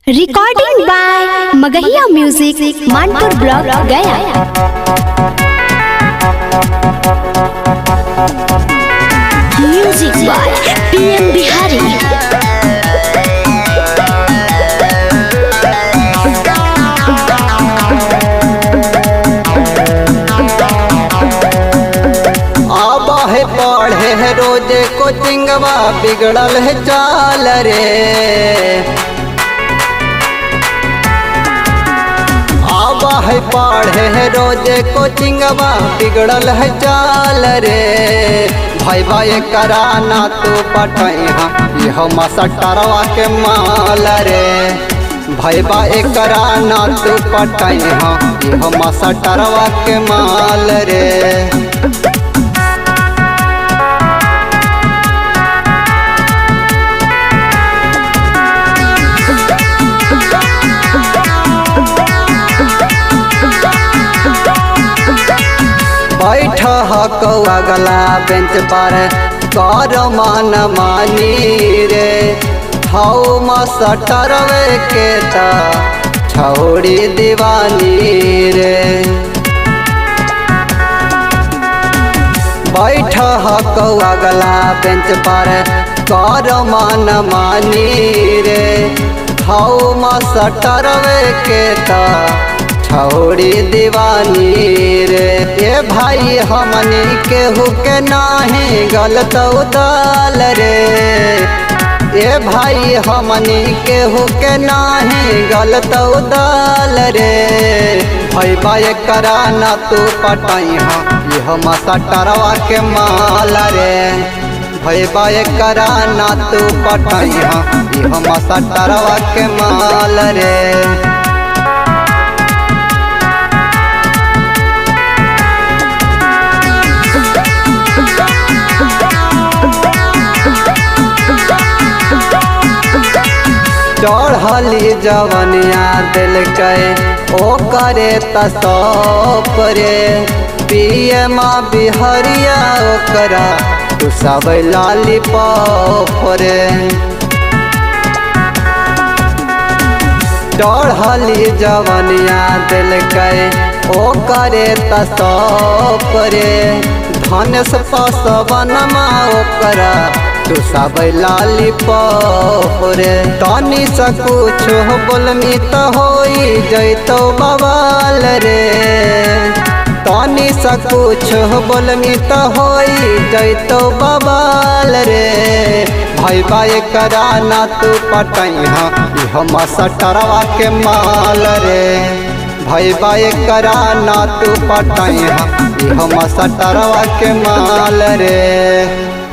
Recording by Magahiya music Manpur block Gaya. Music by PM Bihari. पढ़े है रोजे कोचिंगवा बिगड़ल है चाल रे। आबा है पढ़े है रोजे कोचिंगवा बिगड़ल है चाल रे। भाई भाई कराना तो पटैहा यह मसटरवा के माल रे। भाई भाई कराना तो पटैहा यह मसटरवा के माल रे। बैठ कौआ गला बेंच पर कर मान मानी रे। हऊ मसटरवे के ता छौड़ी दीवानी रे। बैठ कौआ गला बेंच पर कर मान मानी रे। हऊ मसटरवे के ता छौड़ी दीवानी रे। ये भाई हमनी केहू के नाही गलत उदाल रे। ये भाई हमनी केहू के नाही गलत उदाल रे। भाई भाई कराना तू पटैहा यह मसटरवा के माल रे। भाई भाई कराना तू पटैहा यह मसटरवा के माल रे। चढ़ली जवनिया दिल के ओ करे तसप रे। पीएम बिहरिया ओकरा तू सब लॉलीपॉप रे। चढ़ली जवनिया दिल के ओ करे तसप रे। धनेश पसवनमा ओकरा तू सब लॉलीपॉप रे। तनी से कुछ बोलमी तो होई जैतो बवाल रे। तनी से कुछ बोलमी तो होई जैतो बवाल रे। भाई भाई कराना तू पटैहा यह मसटरवा के माल रे। भाई भाई कराना तू पटैहा यह मसटरवा के माल रे।